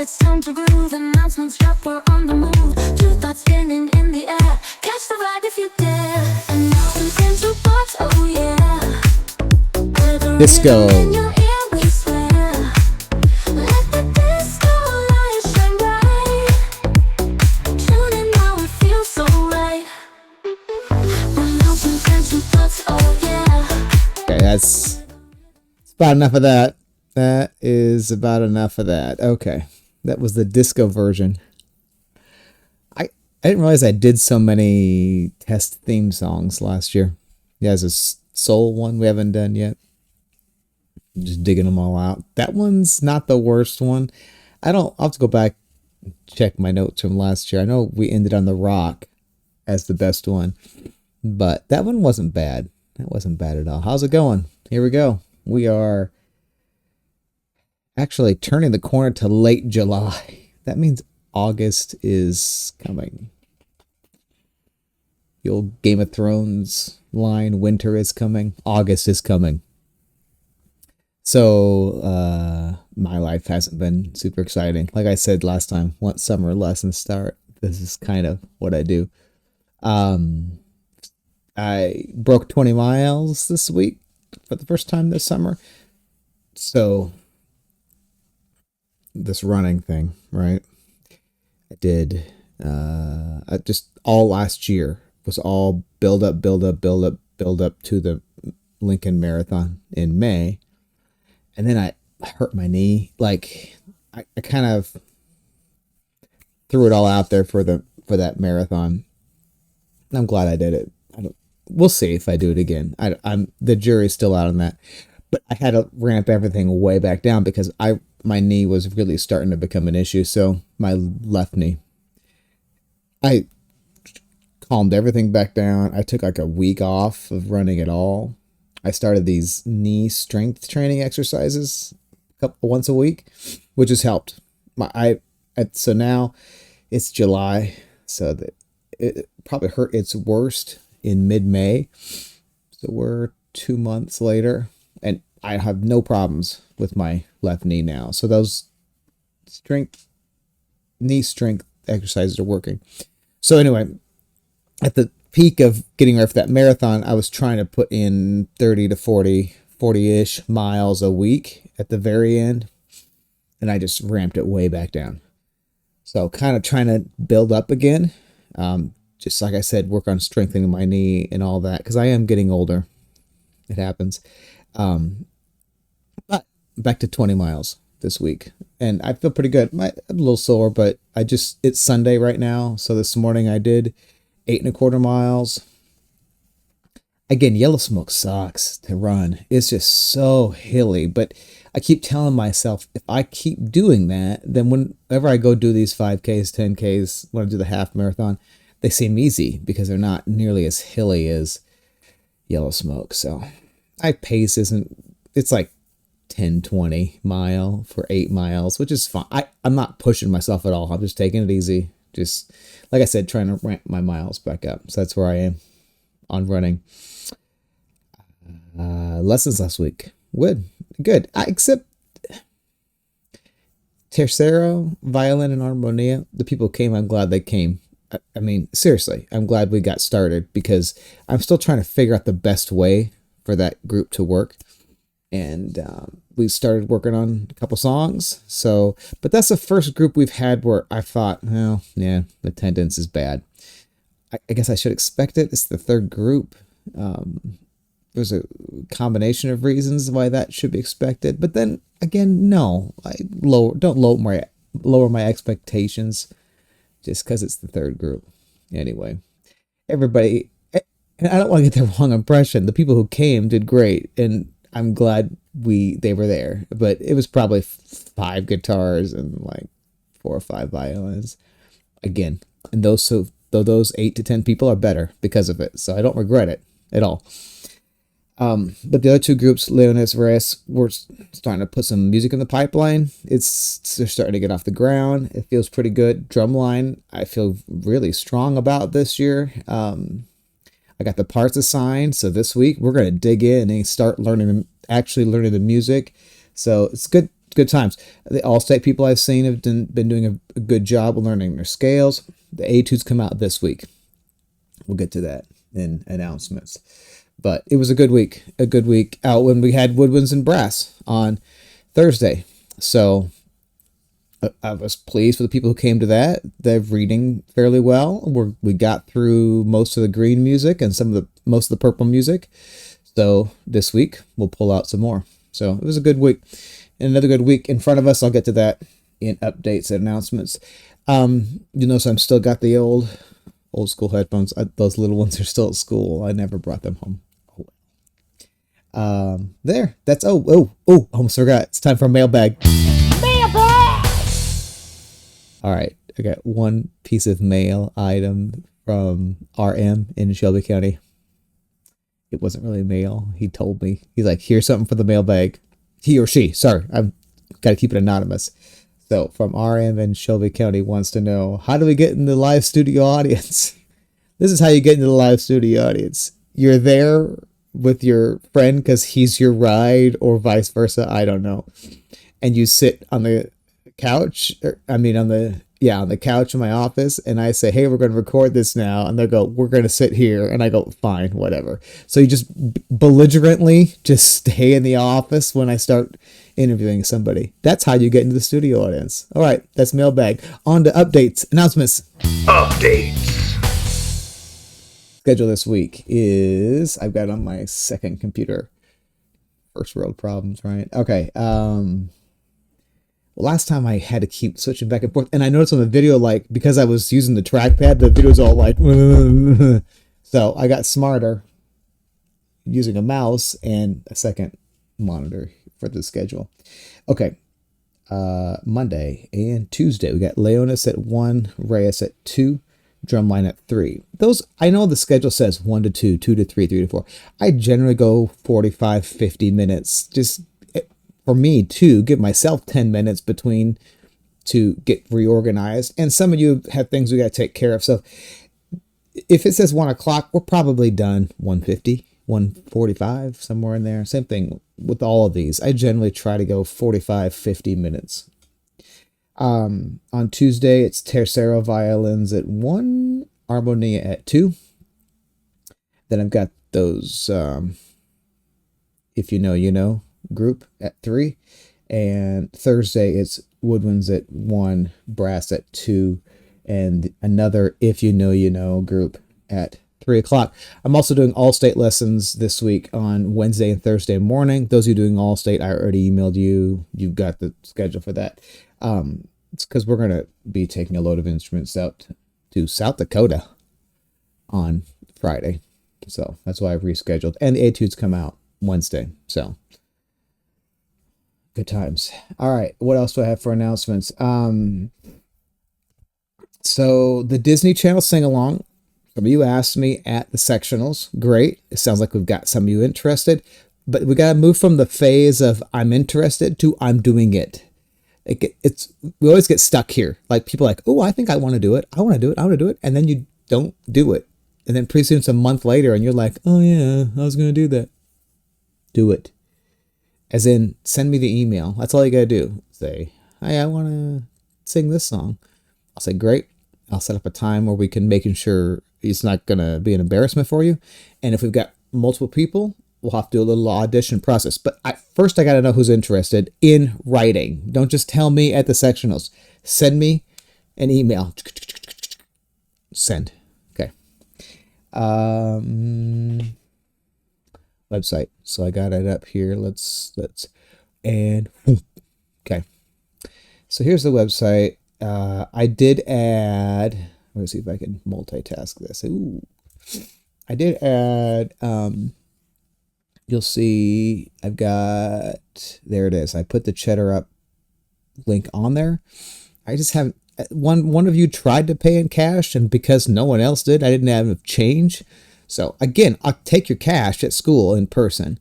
it's time to groove. Announcements drop, we're on the move. Two thoughts spinning in the air. Catch the vibe if you dare. Announcements in two parts, oh yeah. With a Disco. rhythm in your ear, we swear. Let the disco light shine bright. Tune in now, it feels so right. Announcements in two parts, oh yeah. Okay, that's about enough of that. That is about enough of that. Okay, that was the disco version. I didn't realize I did so many test theme songs last year. Yeah, there's a soul one we haven't done yet. I'm just digging them all out. That one's not the worst one. I'll have to go back and check my notes from last year. I know we ended on the rock as the best one, but that one wasn't bad. That wasn't bad at all. How's it going? Here we go. We are actually turning the corner to late July. That means August is coming. The old Game of Thrones line, winter is coming, August is coming. So my life hasn't been super exciting. Like I said last time, once summer lessons start, this is kind of what I do. I broke 20 miles this week for the first time this summer. So this running thing, right? I did I just all last year was all build up to the Lincoln Marathon in May. And then I hurt my knee. Like I kind of threw it all out there for that marathon. I'm glad I did it. We'll see if I do it again. I'm the jury's still out on that. But I had to ramp everything way back down because my knee was really starting to become an issue. So my left knee, I calmed everything back down. I took like a week off of running at all. I started these knee strength training exercises once a week, which has helped. So now it's July, so that it probably hurt its worst in mid-May. So we're 2 months later, and I have no problems with my left knee now. So those knee strength exercises are working. So anyway, at the peak of getting ready for that marathon, I was trying to put in 30 to 40-ish miles a week at the very end. And I just ramped it way back down. So kind of trying to build up again. Just like I said, work on strengthening my knee and all that, because I am getting older. It happens. But back to 20 miles this week, and I feel pretty good. I'm a little sore, but it's Sunday right now. So this morning I did 8.25 miles. Again, Yellow Smoke sucks to run. It's just so hilly, but I keep telling myself if I keep doing that, then whenever I go do these 5Ks, 10Ks, when I do the half marathon, they seem easy because they're not nearly as hilly as Yellow Smoke. So it's like 10-20 mile for 8 miles, which is fine. I'm not pushing myself at all. I'm just taking it easy. Just like I said, trying to ramp my miles back up. So that's where I am on running. Lessons last week. Good. Except tercero, violin, and armonia. The people came. I'm glad they came. I mean, seriously, I'm glad we got started because I'm still trying to figure out the best way for that group to work. And we started working on a couple songs. So, but that's the first group we've had where I thought, well, yeah, attendance is bad. I guess I should expect it. It's the third group. There's a combination of reasons why that should be expected. But then again, no, don't lower my expectations just because it's the third group. Anyway, everybody, and I don't want to get the wrong impression. The people who came did great, and I'm glad they were there. But it was probably 5 guitars and like 4 or 5 violins. Again, and those 8 to 10 people are better because of it. So I don't regret it at all. But the other two groups, Leonis, Reyes, we're starting to put some music in the pipeline. They're starting to get off the ground. It feels pretty good. Drumline, I feel really strong about this year. I got the parts assigned, so this week we're going to dig in and start actually learning the music. So it's good good times. The All-State people I've seen have been doing a good job of learning their scales. The etudes come out this week. We'll get to that in announcements. But it was a good week out when we had woodwinds and brass on Thursday. So I was pleased with the people who came to that. They're reading fairly well. We got through most of the green music and most of the purple music. So this week we'll pull out some more. So it was a good week. And another good week in front of us. I'll get to that in updates and announcements. You notice I'm still got the old school headphones. Those little ones are still at school. I never brought them home. There. That's almost forgot. It's time for a mailbag. All right, I got one piece of mail item from RM in Shelby County. It wasn't really mail. He told me. He's like, here's something for the mailbag. He or she, sorry, I've got to keep it anonymous. So from RM in Shelby County wants to know, how do we get in the live studio audience? This is how you get into the live studio audience. You're there with your friend because he's your ride, or vice versa. I don't know. And you sit on the couch, on the couch in my office, and I say, hey, we're going to record this now, and they go, we're going to sit here, and I go, fine, whatever. So you just belligerently just stay in the office when I start interviewing somebody. That's how you get into the studio audience. All right, that's mailbag. On to updates, announcements. Schedule this week is, I've got on my second computer. First world problems, right? Okay. Last time I had to keep switching back and forth, and I noticed on the video, like, because I was using the trackpad, the video was all like, so I got smarter using a mouse and a second monitor for the schedule. Okay. Monday and Tuesday, we got Leonis at 1, Reyes at 2, Drumline at 3. Those, I know the schedule says 1 to 2, 2 to 3, 3 to 4. I generally go 45, 50 minutes, just for me to give myself 10 minutes between to get reorganized. And some of you have things we got to take care of. So if it says 1 o'clock, we're probably done 1:50, 1:45, somewhere in there. Same thing with all of these. I generally try to go 45, 50 minutes. On Tuesday, it's tercero violins at 1, armonia at 2. Then I've got those, if you know, you know, group at 3. And Thursday, it's woodwinds at 1, brass at 2, and another if you know, you know group at 3 o'clock. I'm also doing all-state lessons this week on Wednesday and Thursday morning. Those of you doing all-state, I already emailed you. You've got the schedule for that. It's because we're going to be taking a load of instruments out to South Dakota on Friday. So that's why I've rescheduled. And the etudes come out Wednesday. So good times. All right. What else do I have for announcements? So the Disney Channel sing-along. Some of you asked me at the sectionals. Great. It sounds like we've got some of you interested. But we got to move from the phase of I'm interested to I'm doing it. We always get stuck here. Like people are like, oh, I think I want to do it. I want to do it. I want to do it. And then you don't do it. And then pretty soon it's a month later and you're like, oh yeah, I was going to do that. Do it. As in, send me the email. That's all you got to do. Say, hey, I want to sing this song. I'll say, great. I'll set up a time where we can making sure it's not going to be an embarrassment for you. And if we've got multiple people, we'll have to do a little audition process. But first I got to know who's interested in writing. Don't just tell me at the sectionals. Send me an email. Send. Okay. Website. So I got it up here. Okay. So here's the website. I did add, let me see if I can multitask this. Ooh. I did add, you'll see I've got, there it is. I put the Cheddar Up link on there. I just haven't, one of you tried to pay in cash, and because no one else did, I didn't have enough change. So again, I'll take your cash at school in person.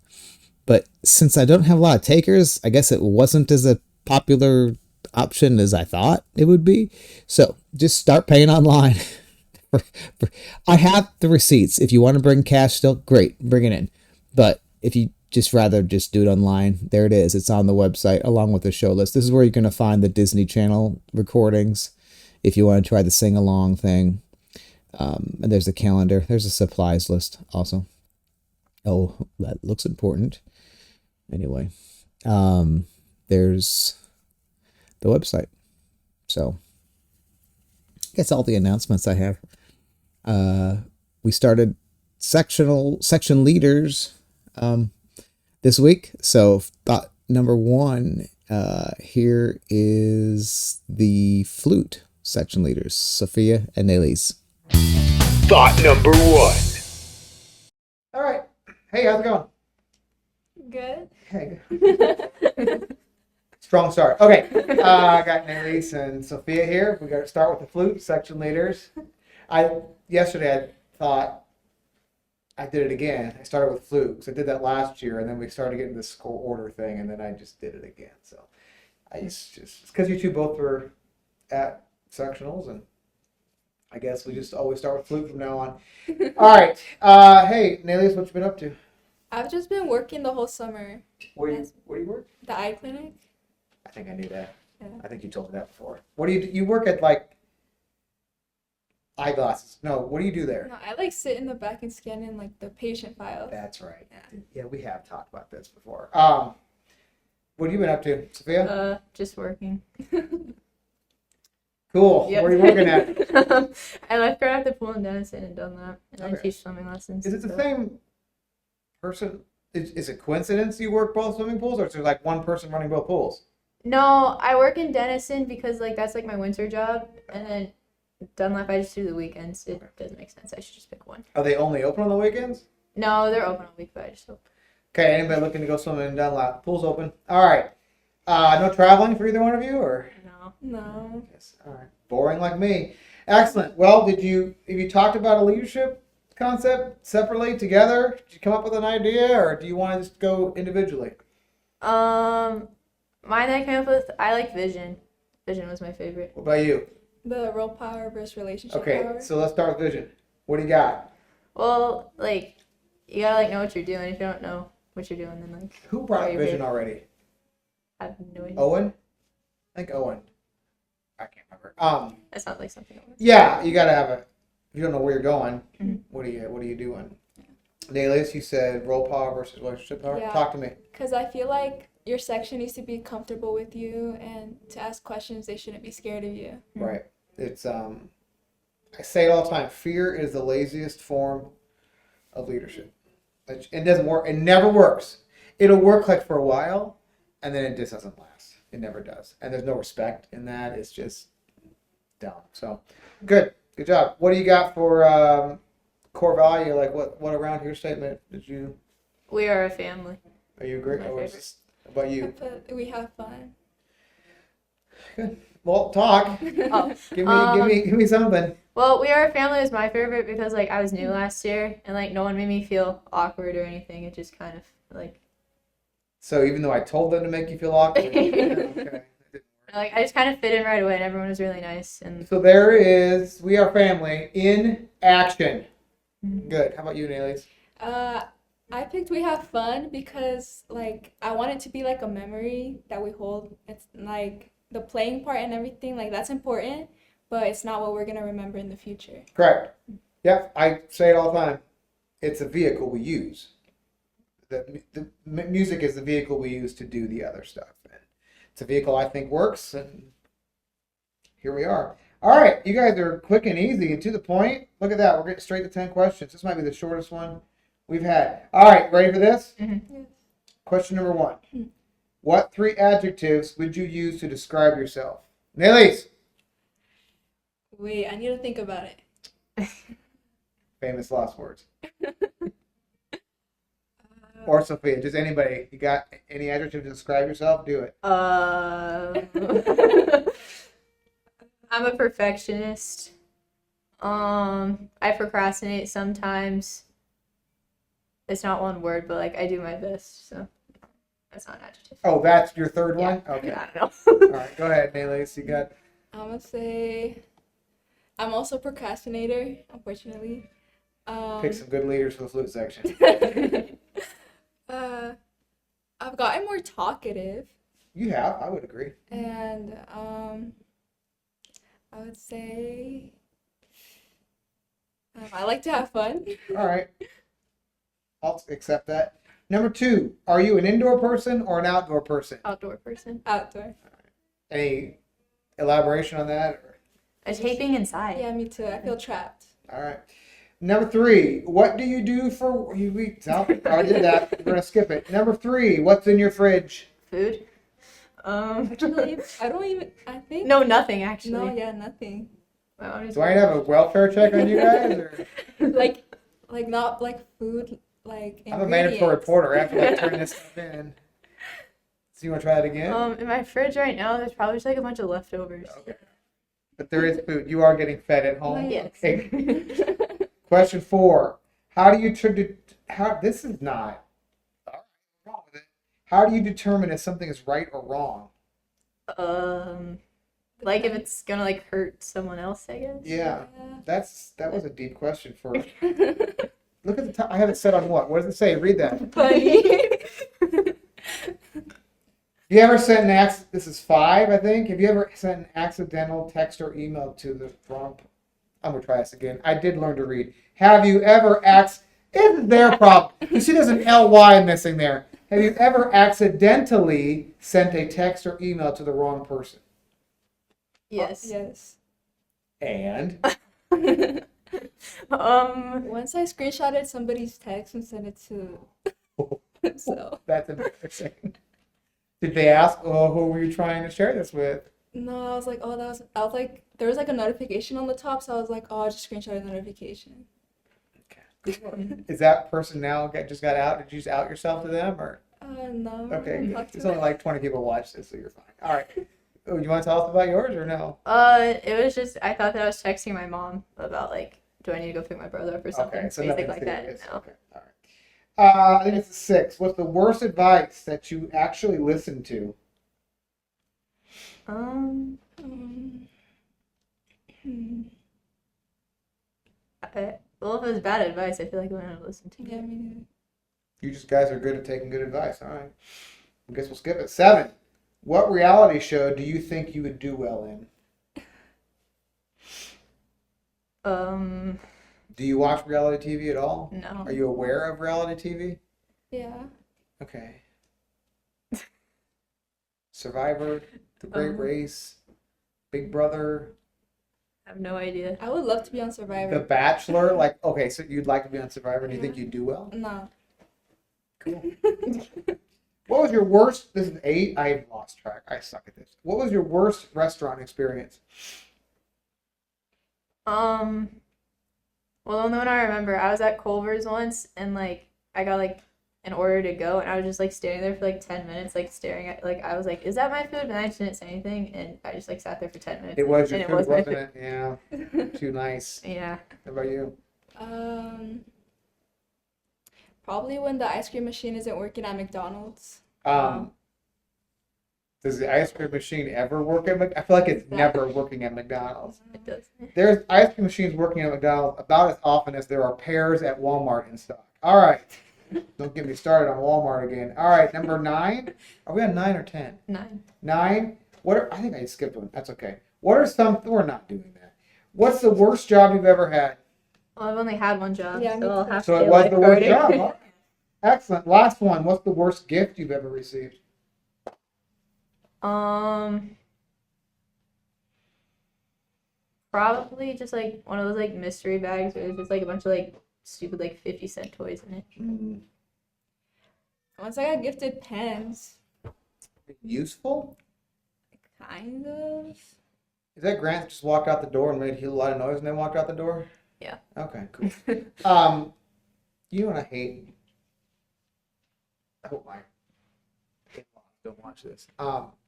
But since I don't have a lot of takers, I guess it wasn't as a popular option as I thought it would be. So just start paying online. I have the receipts. If you want to bring cash still, great, bring it in. But if you just rather just do it online. There it is. It's on the website along with the show list. This is where you're going to find the Disney Channel recordings if you want to try the sing along thing. And there's a calendar. There's a supplies list also. Oh, that looks important. Anyway, there's the website. So that's all the announcements I have. We started section leaders this week. So thought number one here is the flute section leaders, Sophia and Elise. Thought number one. All right. Hey, how's it going? Good. Hey. Strong start. Okay. I got Elise and Sophia here. We got to start with the flute section leaders. Yesterday I thought I did it again. I started with flute because I did that last year, and then we started getting this score order thing, and then I just did it again. So it's because you two both were at sectionals, and I guess we just always start with flute from now on. All right. Hey, Nelius, what you been up to? I've just been working the whole summer. Where do you work? The eye clinic. I think I knew that. Yeah. I think you told me that before. What do you work at, like eyeglasses? No, what do you do there? No, I like sit in the back and scan in like the patient files. That's right. Yeah. Yeah, we have talked about this before. What have you been up to, Sophia? Just working. Cool. Yep. Where are you working at? I lifeguard at the pool in Denison and done that. And I Okay. teach swimming lessons. Is it the so- same person? Is it coincidence you work both swimming pools, or is there like one person running both pools? No, I work in Denison because like that's like my winter job, and then Dunlap I just do the weekends. It doesn't make sense. I should just pick one. Are they only open on the weekends? No, they're open all week, but I just hope. Okay, anybody looking to go swimming in Dunlap? Pool's open. All right. No traveling for either one of you, or? No. No. Yes. All right. Boring like me. Excellent. Well, have you talked about a leadership concept separately together? Did you come up with an idea, or do you want to just go individually? Mine I came up with. I like vision. Vision was my favorite. What about you? The role power versus relationship Okay, power. so let's start with vision. What do you got? Well, like you gotta like know what you're doing. If you don't know what you're doing, then like Who brought Are you vision ready? already? I have no idea. Owen? I think Owen. I can't remember. That sounds like something. Yeah, you gotta have a. If you don't know where you're going, Mhm. what are you doing? Nelius, you said role power versus relationship power. Yeah. Talk to me. Because I feel like your section needs to be comfortable with you, and to ask questions, they shouldn't be scared of you. Right. It's I say it all the time. Fear is the laziest form of leadership. It doesn't work. It never works. It'll work like for a while, and then it just doesn't last. It never does. And there's no respect in that. It's just dumb. So, good job. What do you got for core value? Like what around your statement did you? We are a family. Are you agree? My Or favorite. is about you? But we have fun. Well, talk. Oh, Give me something. well, we are a family was my favorite because like I was new last year and like no one made me feel awkward or anything. It just kind of like So even though I told them to make you feel awkward, okay. like I just kind of fit in right away and everyone was really nice and So there is We Are Family in action. Mhm. Good. How about you, Nelius? I picked we have fun because like I want it to be like a memory that we hold. It's like the playing part and everything, like that's important, but it's not what we're gonna remember in the future. Correct. Yep, I say it all the time. It's a vehicle we use. The music is the vehicle we use to do the other stuff. And it's a vehicle I think works, and here we are. All right, you guys are quick and easy and to the point. Look at that. We're getting straight to 10 questions. This might be the shortest one we've had. All right, ready for this? Mhm. Question number one. What 3 adjectives would you use to describe yourself? Nelies. Wait, I need to think about it. Famous last words. Or Sophia, just anybody. You got any adjective to describe yourself? Do it. I'm a perfectionist. I procrastinate sometimes. It's not one word, but like I do my best, so that's not an adjective. Oh, that's your third one? Yeah. Okay. I don't know. All right, go ahead, Nelies. You got. I'm gonna say I'm also a procrastinator, unfortunately. Pick some good leaders for the flute section. gotten more talkative, You have, I would agree. and I would say I like to have fun. All right. I'll accept that. Number 2, are you an indoor person or an outdoor person? Outdoor person. Outdoor. Any elaboration on that? Or? I just hate being inside. Yeah, me too. I feel trapped. All right. Number 3, what do you do for you? No, I did that. We're gonna skip it. Number 3, what's in your fridge? Food. Actually, I don't even. I think. No, nothing actually. No, yeah, nothing. My mom just- Do I have a welfare check on you guys? Or? like not like food, like I'm a mandatory ingredients. reporter. I have to like, turn this stuff in. So you want to try it again? In my fridge right now, there's probably just like a bunch of leftovers. Okay. But there is food. You are getting fed at home. Yes. Okay. Question 4. How do you this is not all right, what's wrong with it. How do you determine if something is right or wrong? Like if it's gonna like hurt someone else, I guess. Yeah. That was a deep question for Look at the time. I have it set on what? What does it say? Read that. Funny. You ever sent this is 5, I think. Have you ever sent an accidental text or email to the wrong I'm gonna try this again. I did learn to read. Have you ever It's their problem. You see there's an LY missing there. Have you ever accidentally sent a text or email to the wrong person? Yes. Yes. And Once I screenshotted somebody's text and sent it to. So. that's embarrassing. Did they ask, oh, who were you trying to share this with? No, I was like, there was like a notification on the top, so I was like, oh, I just screenshotted the notification. Is that person now just got out? Did you just out yourself to them or? No. Okay, Talk to there's them. only like 20 people watch this, so you're fine. All right. Oh, you want to tell us about yours or no? It was just I thought that I was texting my mom about like, do I need to go pick my brother up or something Okay, so basic nothing like that. serious. No. Okay, all right. I think it's a 6. What's the worst advice that you actually listened to? Hmm. Well, if it was bad advice, I feel like I wouldn't have listened to it. Yeah, me neither. You just guys are good at taking good advice. All right. I guess we'll skip it. 7. What reality show do you think you would do well in? Do you watch reality TV at all? No. Are you aware of reality TV? Yeah. Okay. Survivor, The Great Um, Race, Big Brother, I have no idea. I would love to be on The Survivor. Bachelor. Like, okay, so you'd like to be on Survivor. Do you think you'd do well? No. Cool. What was your worst? This is 8. I've lost track. I suck at this. What was your worst restaurant experience? Well, the only one I remember, I was at Culver's once, and like I got like an order to go, and I was just like standing there for like 10 minutes, like staring at like I was like, "Is that my food?" And I just didn't say anything, and I just like sat there for 10 minutes. It was your and food, my wasn't it? Yeah. Too nice. Yeah. How about you? Probably when the ice cream machine isn't working at McDonald's. Does the ice cream machine ever work at I feel like it's never working at McDonald's. It does. There's ice cream machines working at McDonald's about as often as there are pears at Walmart in stock. All right. Don't get me started on Walmart again. All right, number 9. Are we on 9 or 10? 9. 9. I think I skipped one. That's okay. We're not doing that. What's the worst job you've ever had? Well, I've only had one job, Yeah, me so I'll too. have So to it be a was the worst lifeguarder. job. All right. Excellent. Last one. What's the worst gift you've ever received? Probably just like one of those like mystery bags where there's just like a bunch of like stupid like 50-cent toys in it. Once I got gifted pens. Useful? Kind of. Is that Grant that just walked out the door and made a lot of noise when they walked out the door? Yeah. Okay, cool. You know what I hate? I hope my in-laws don't watch this.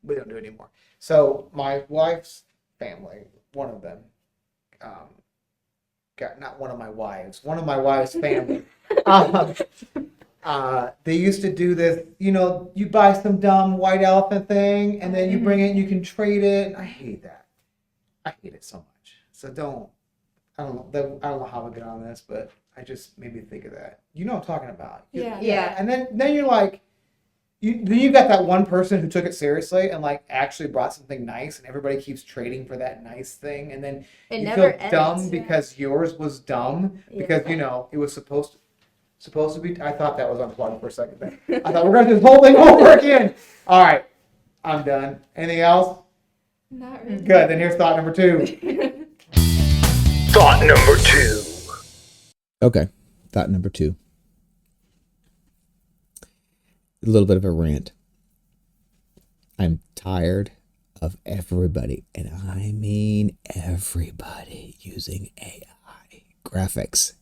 We don't do it anymore. So my wife's family, one of them, not one of my wives, one of my wife's family. They used to do this, you buy some dumb white elephant thing and then you bring it and you can trade it. I hate that. I hate it so much. So I don't know how we get on this, but I just made me think of that. You know what I'm talking about. Yeah. Yeah. And then you're like, then you got that one person who took it seriously and like actually brought something nice, and everybody keeps trading for that nice thing, and then It you never feel dumb ends. because yours was dumb because it was supposed to be. I thought that was unplugged for a second there. I thought we're gonna do this whole thing over again. All right, I'm done. Anything else? Not really. Good. Then here's thought number 2. Thought number 2. Okay, thought number 2. A little bit of a rant. I'm tired of everybody, and I mean everybody, using AI graphics.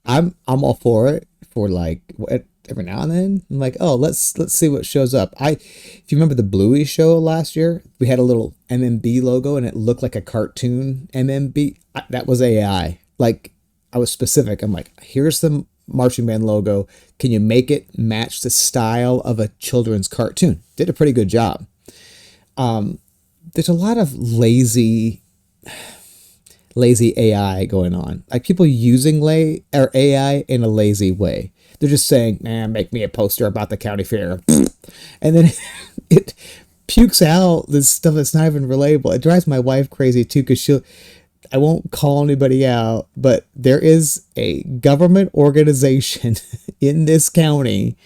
I'm all for it for like every now and then. I'm like, oh, let's see what shows up. If you remember the Bluey show last year, we had a little MMB logo and it looked like a cartoon MMB. That was AI. Like, I was specific. I'm like, here's the marching band logo. Can you make it match the style of a children's cartoon? Did a pretty good job. There's a lot of lazy AI going on. Like, people using AI in a lazy way. They're just saying, man, make me a poster about the county fair. And then it pukes out this stuff that's not even relatable. It drives my wife crazy too, because I won't call anybody out, but there is a government organization in this county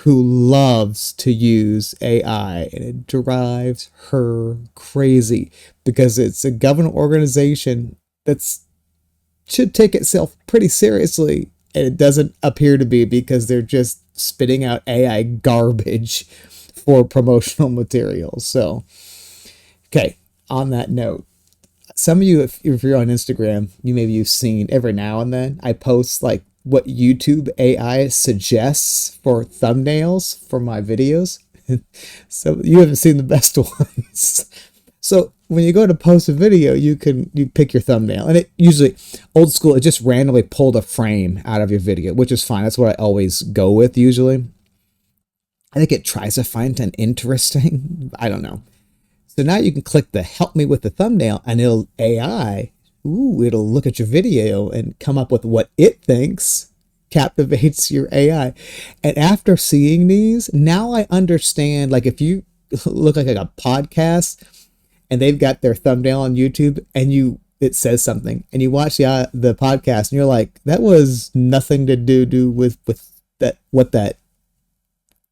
who loves to use AI, and it drives her crazy because it's a government organization that should take itself pretty seriously, and it doesn't appear to be, because they're just spitting out AI garbage for promotional materials. So, okay, on that note, some of you, if you're on Instagram, you've seen every now and then I post like what YouTube AI suggests for thumbnails for my videos. So you haven't seen the best ones. So when you go to post a video, you pick your thumbnail, and it usually, old school, it just randomly pulled a frame out of your video, which is fine. That's what I always go with usually. I think it tries to find an interesting. I don't know. So now you can click the help me with the thumbnail, and it'll look at your video and come up with what it thinks captivates your AI. And after seeing these, now I understand, like, if you look like a podcast and they've got their thumbnail on YouTube and it says something, and you watch the podcast and you're like, that was nothing to do with that, what that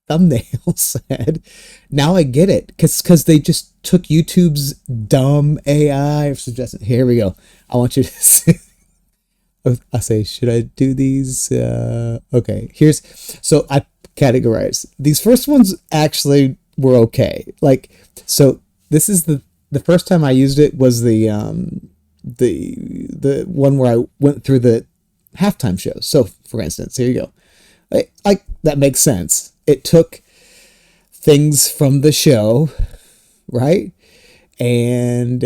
thumbnail said. Now I get it, because they just took YouTube's dumb AI suggestion. Here we go. I want you to see. I say, should I do these? Okay, so I categorize. These first ones actually were okay. Like, so this is the first time I used it was the one where I went through the halftime show. So for instance, here you go. Like that makes sense. It took things from the show, right? And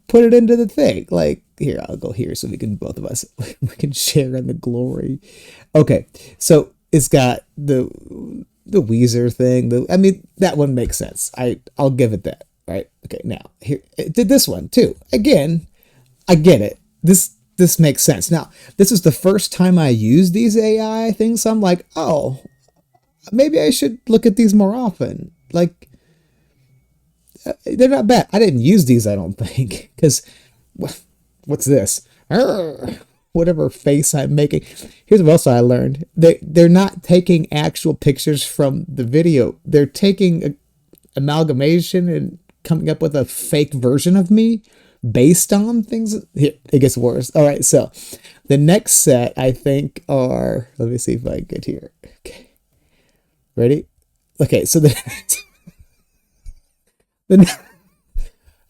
put it into the thing. Like, here, I'll go here so we can, both of us, we can share in the glory. Okay, so it's got the Weezer thing. That one makes sense. I'll give it that, right? Okay, now here it did this one too. Again, I get it. This makes sense. Now, this is the first time I use these AI things, so I'm like, oh, maybe I should look at these more often. Like, they're not bad. I didn't use these, I don't think, because what's this? Whatever face I'm making. Here's what else I learned. They're not taking actual pictures from the video. They're taking an amalgamation and coming up with a fake version of me based on things. Here, it gets worse. All right, so the next set, I think, are, let me see if I get here. Okay, ready? Okay, so the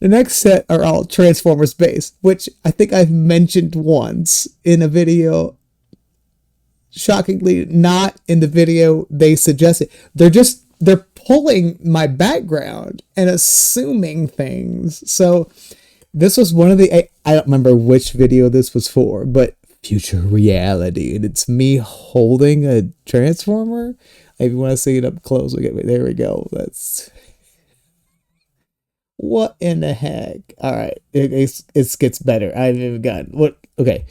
next set are all Transformers based, which I think I've mentioned once in a video. Shockingly, not in the video they suggested. They're pulling my background and assuming things. So this was one of I don't remember which video this was for, but future reality, and it's me holding a Transformer. If you want to see it up close, there we go. That's, what in the heck? All right, it gets better. I've even gotten what? Okay,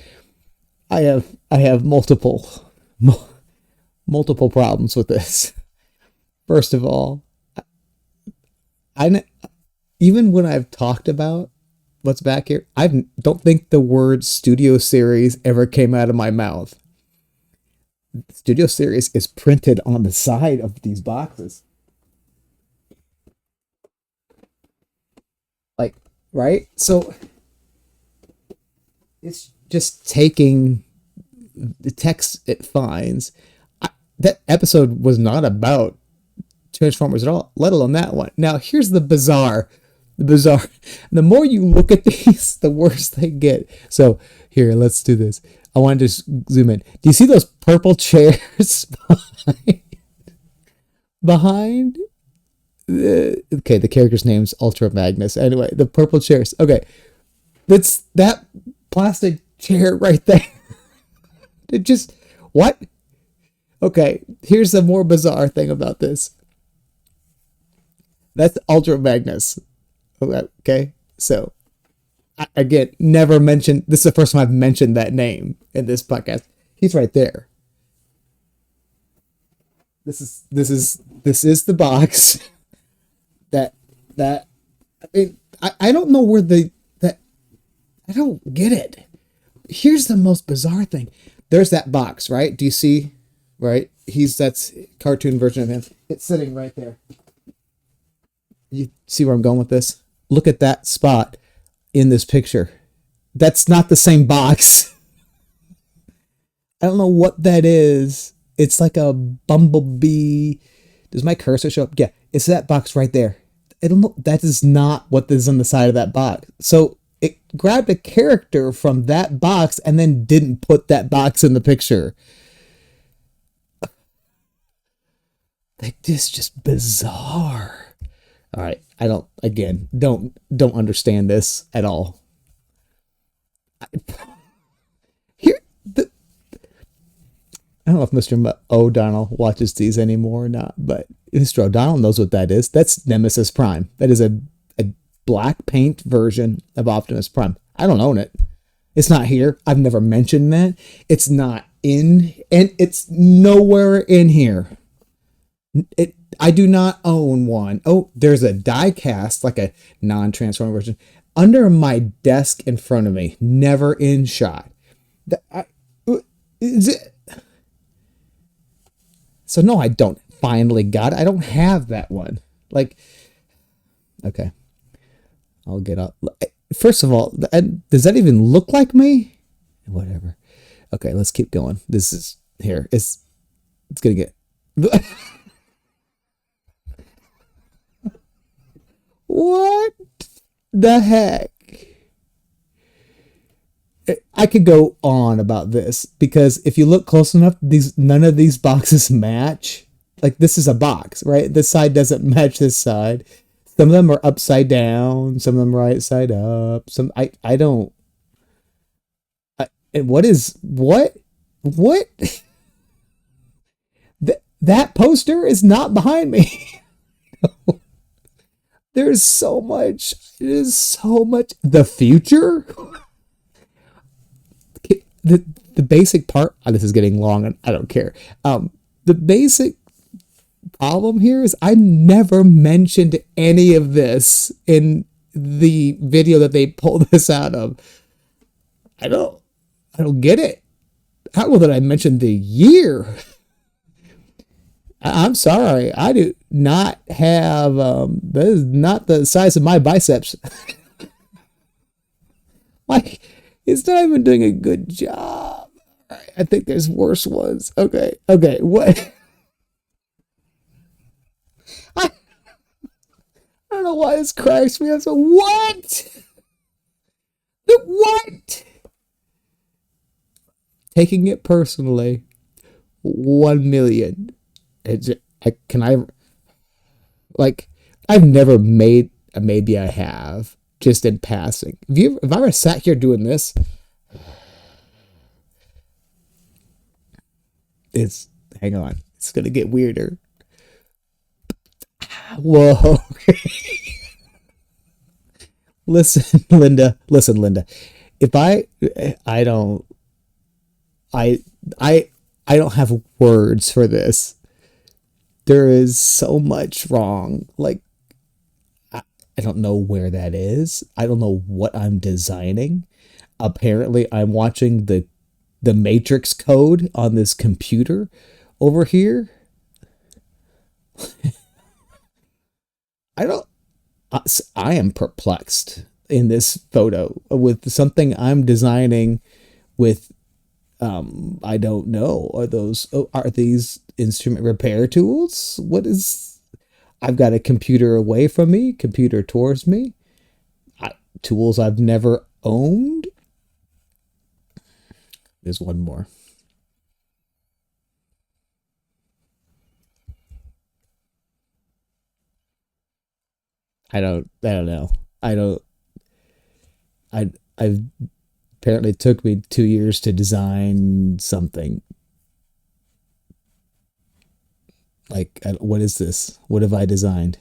I have multiple multiple problems with this. First of all, I even when I've talked about what's back here, I don't think the word Studio Series ever came out of my mouth. Studio Series is printed on the side of these boxes. Like, right? So it's just taking the text it finds. That episode was not about Transformers at all, let alone that one. Now, here's the bizarre. The more you look at these, the worse they get. So, here, let's do this. I want to just zoom in. Do you see those purple chairs behind? Okay, the character's name's Ultra Magnus. Anyway, the purple chairs. Okay, that's that plastic chair right there. It just, what? Okay, here's the more bizarre thing about this. That's Ultra Magnus. Okay, so again, never mentioned. This is the first time I've mentioned that name in this podcast. He's right there. This is the box that I mean, I don't know where I don't get it. Here's the most bizarre thing. There's that box, right? Do you see? Right? That's cartoon version of him. It's sitting right there. You see where I'm going with this? Look at that spot in this picture. That's not the same box. I don't know what that is. It's like a bumblebee. Does my cursor show up? Yeah, it's that box right there. I don't know. That is not what is on the side of that box. So it grabbed a character from that box and then didn't put that box in the picture. Like, this just bizarre. All right, I don't understand this at all. I don't know if Mr. O'Donnell watches these anymore or not, but Mr. O'Donnell knows what that is. That's Nemesis Prime. That is a black paint version of Optimus Prime. I don't own it. It's not here. I've never mentioned that. It's not in, and it's nowhere in here. I do not own one. Oh, there's a die cast, like a non-transformer version, under my desk in front of me. Never in shot. Is it? So no, I don't. Finally got it. I don't have that one. Like, okay. I'll get up. First of all, does that even look like me? Whatever. Okay, let's keep going. This is here. It's gonna get. What the heck? I could go on about this because if you look close enough, none of these boxes match. Like, this is a box, right? This side doesn't match this side. Some of them are upside down, some of them right side up. I don't. And what? That poster is not behind me. There's so much. It is so much. The future. The basic part. Oh, this is getting long, and I don't care. The basic problem here is I never mentioned any of this in the video that they pulled this out of. I don't get it. I don't know that I mentioned the year. I'm sorry. I do not have, that is not the size of my biceps. Like, it's not even doing a good job. I think there's worse ones. Okay, what? I don't know why this cracks me up. So what? What? Taking it personally. 1 million. I've never made a maybe I have, just in passing. Have I ever sat here doing this? Hang on. It's going to get weirder. Whoa. Listen, Linda. If I don't have words for this. There is so much wrong. Like, I don't know where that is. I don't know what I'm designing. Apparently, I'm watching the matrix code on this computer over here. I don't. I am perplexed in this photo with something I'm designing with. I don't know. Are these instrument repair tools? What is? I've got a computer away from me, computer towards me. Tools I've never owned. There's one more. I don't know. I've apparently took me 2 years to design something. Like, what is this? What have I designed?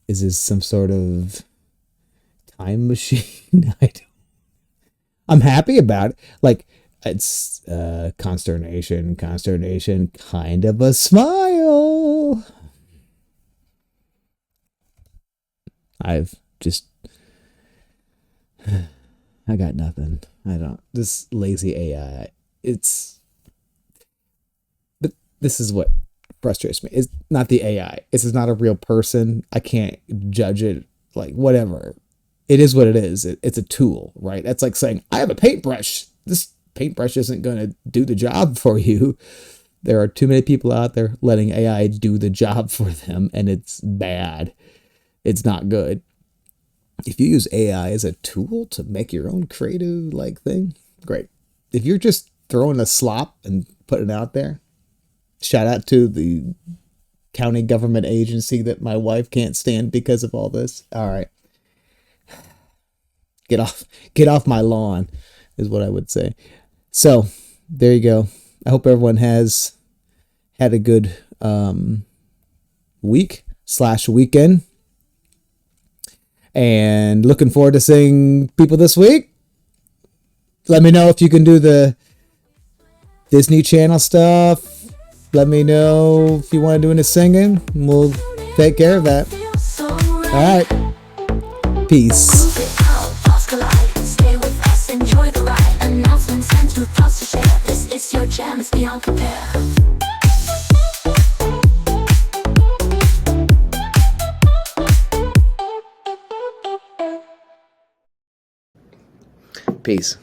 Is this some sort of time machine? I'm happy about it. Like, it's consternation, kind of a smile. I've just, I got nothing. This lazy AI, but this is what frustrates me. It's not the AI. This is not a real person. I can't judge it, like, whatever. It is what it is. It's a tool, right? That's like saying, I have a paintbrush. This paintbrush isn't going to do the job for you. There are too many people out there letting AI do the job for them, and it's bad. It's not good. If you use AI as a tool to make your own creative thing, great. If you're just throwing a slop and putting it out there, shout out to the county government agency that my wife can't stand because of all this. All right. Get off my lawn is what I would say. So there you go. I hope everyone has had a good week/weekend. And looking forward to seeing people this week. Let me know if you can do the Disney Channel stuff. Let me know if you want to do any singing. We'll take care of that. All right. Peace. Stay with us, enjoy the ride. Announcements and two thoughts to share. This is your jam, it's beyond compare. Peace.